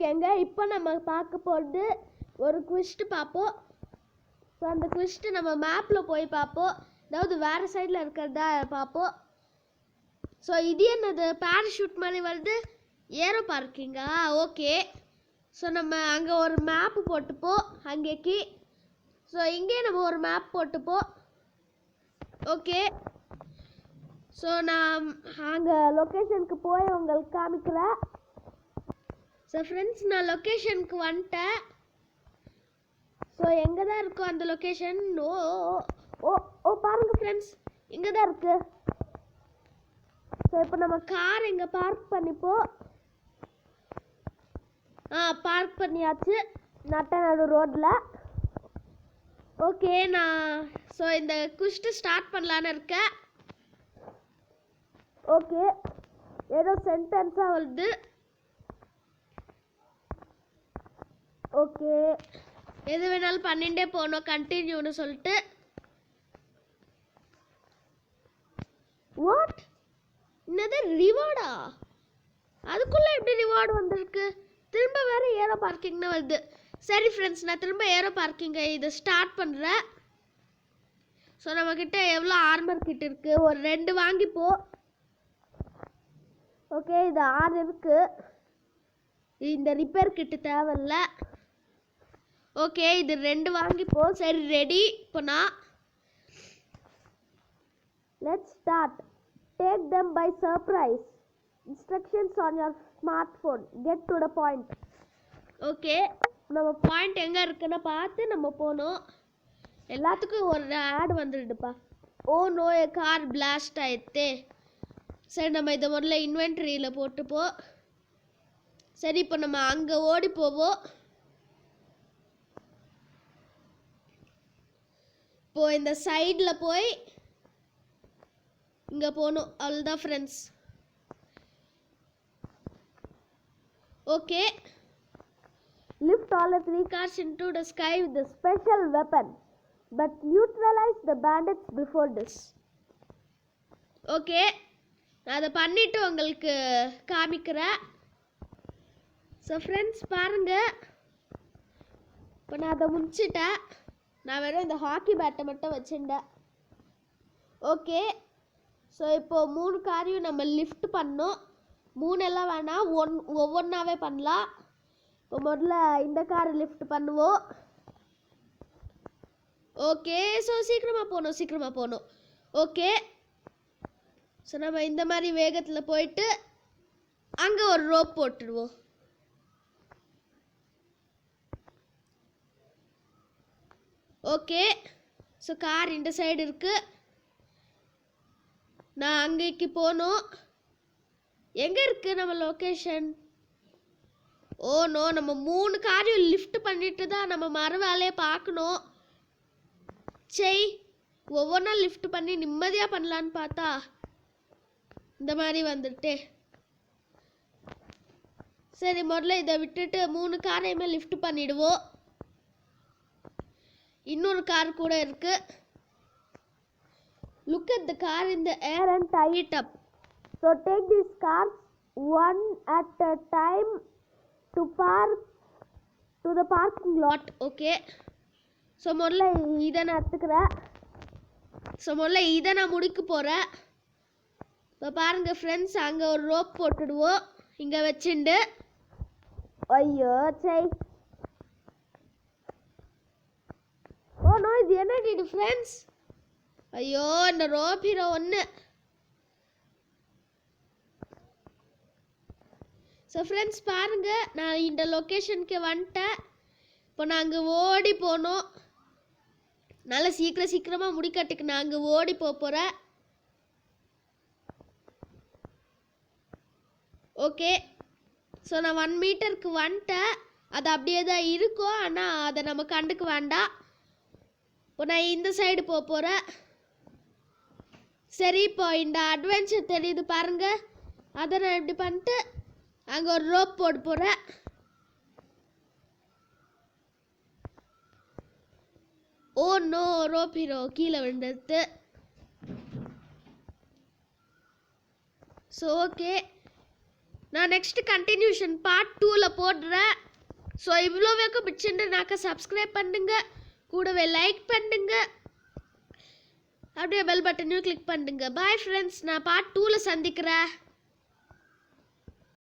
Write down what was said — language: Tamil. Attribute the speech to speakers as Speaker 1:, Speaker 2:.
Speaker 1: இருக்கேங்க. இப்போ நம்ம பார்க்க போகிறது ஒரு குவிஸ்ட் பார்ப்போம். ஸோ அந்த குவிஸ்ட் நம்ம மேப்பில் போய் பார்ப்போம், அதாவது வேறு சைடில் இருக்கிறதா பார்ப்போம். ஸோ இது என்னது பேராஷூட் மாதிரி வருது, ஏரோ பார்க்கிங்கா? ஓகே. ஸோ நம்ம அங்கே ஒரு மேப்பு போட்டுப்போம் அங்கேக்கு. ஸோ இங்கே நம்ம ஒரு மேப் போட்டுப்போம். ஓகே. ஸோ நான் அங்கே லொக்கேஷனுக்கு போய் உங்களுக்கு காமிக்கிறேன். ஸோ ஃப்ரெண்ட்ஸ், நான் லொக்கேஷனுக்கு வந்துட்டேன். ஸோ எங்கே தான் இருக்கும் அந்த லொக்கேஷன்? ஓ ஓ ஓ பாருங்கள் ஃப்ரெண்ட்ஸ், இங்கே தான் இருக்குது. ஸோ இப்போ நம்ம கார் இங்கே பார்க் பண்ணிப்போம். பார்க் பண்ணியாச்சு நட்டநடு ரோட்டில். ஓகே, நான் ஸோ இந்த குவிஸ்ட்டு ஸ்டார்ட் பண்ணலான்னு இருக்கேன். ஓகே, ஏதோ சென்டென்ஸாக வருது. ஓகே, எது வேணாலும் பண்ணிகிட்டே போகணும், கண்டினியூன்னு சொல்லிட்டு. வாட், என்னது ரிவார்டா? அதுக்குள்ளே எப்படி ரிவார்டு வந்திருக்கு? திரும்ப வேறு ஏரோ பார்க்கிங்னு வருது. சரி ஃப்ரெண்ட்ஸ், நான் திரும்ப ஏரோ பார்க்கிங்கை இதை ஸ்டார்ட் பண்ணுறேன். ஸோ நம்மக்கிட்ட எவ்வளோ ஆர்மர் கிட் இருக்குது? ஒரு 2 வாங்கிப்போம். ஓகே, இது 6 இருக்குது. இந்த ரிப்பேர் கிட்டு தேவையில்ல. ஓகே, இது 2 வாங்கிப்போம். சரி, ரெடி. இப்போ நான் let's start. Take them by surprise. Instructions on your smartphone. Get to the point. Okay, நம்ம பாயிண்ட் எங்கே இருக்குன்னு பார்த்து நம்ம போகணும். எல்லாத்துக்கும் ஒரு ஆட் வந்துடுப்பா. Oh no, a car blast ஆயிடுத்து. சரி, நம்ம இதை முதல்ல இன்வென்ட்ரியில் போட்டுப்போம். சரி, இப்போ நம்ம அங்கே ஓடி போவோம். இப்போது இந்த சைடில் போய் இங்கே போகணும். அவ்வளோதான் friends. Okay, lift all the 3 cars into the sky with a special weapon, but neutralize the bandits before this. Okay, நான் அதை பண்ணிவிட்டு உங்களுக்கு காமிக்கிறேன். ஸோ ஃப்ரெண்ட்ஸ் பாருங்கள், இப்போ நான் அதை முடிச்சிட்டேன். நான் வெறும் இந்த ஹாக்கி பேட்டை மட்டும் வச்சுட்டேன். ஓகே, ஸோ இப்போது 3 காரையும் நம்ம லிஃப்ட் பண்ணோம். 3 எல்லாம் வேணாம், ஒவ்வொன்றாவே பண்ணலாம். இப்போ முதல்ல இந்த காரை லிஃப்ட் பண்ணுவோம். ஓகே, ஸோ சீக்கிரமாக போகணும். ஓகே, ஸோ நம்ம இந்த மாதிரி வேகத்தில் போயிட்டு அங்கே ஒரு ரோப் போட்டுடுவோம். ஓகே, ஸோ கார் இந்த சைடு இருக்குது. நான் அங்கேக்கு போகணும். எங்கே இருக்குது நம்ம லொக்கேஷன்? ஓ நோ, நம்ம 3 காரையும் லிஃப்ட் பண்ணிட்டு தான் நம்ம மறு வேலையை பார்க்கணும். சரி, ஒவ்வொன்றா லிஃப்ட் பண்ணி நிம்மதியாக பண்ணலான்னு பார்த்தா இந்த மாதிரி வந்துட்டு. சரி, முதல்ல இதை விட்டுட்டு 3 காரையுமே லிஃப்ட் பண்ணிடுவோம். இன்னொரு கார் கூட இருக்கு. Look at the car in the air and tie it up. So take these cars one at a time to the parking lot. Okay. So முதல்ல இதை நான் எடுத்துக்கிறேன். ஸோ முதல்ல இதை நான் முடிக்க போகிறேன். இப்போ பாருங்கள் ஃப்ரெண்ட்ஸ், அங்கே ஒரு ரோப் போட்டுடுவோம் இங்கே வச்சுண்டு. ஐயோ சரி, ஓ நோ, இது என்னடி இது ஃப்ரெண்ட்ஸ்? ஐயோ, இந்த ரோப் ஹீரோ ஒன்று. ஸோ ஃப்ரெண்ட்ஸ் பாருங்கள், நான் இந்த லொக்கேஷனுக்கு வந்துட்டேன். இப்போ நான் அங்கே ஓடி போகணும். நல்லா சீக்கிரமாக முடிக்கட்டுக்கு நான் அங்கே ஓடி போகிறேன். ஓகே, ஸோ நான் 1 மீட்டருக்கு வந்துட்டேன். அது அப்படியே தான் இருக்கும், ஆனால் அதை நம்ம கண்டுக்க வேண்டாம். இப்போ நான் இந்த சைடு போகிறேன். சரி, இப்போ இந்த அட்வென்ச்சர் தெரியுது பாருங்கள், அதை நான் இப்படி பண்ணிட்டு அங்கே ஒரு ரோப் போட போகிறேன். ஓ நோ, ரோப் ஹீரோ கீழே விழுந்துடுது. ஸோ ஓகே, நான் நெக்ஸ்ட் கண்டினியூஷன் பார்ட் 2ல போடுறேன். ஸோ இவ்வளோ வேகம் பிடிச்சிருந்துனாக்கா சப்ஸ்கிரைப் பண்ணுங்க, கூடவே லைக் பண்ணுங்க, அப்படியே பெல் பட்டனையும் கிளிக் பண்ணுங்க. பாய் ஃப்ரெண்ட்ஸ், நான் பார்ட் 2ல சந்திக்கிறேன்.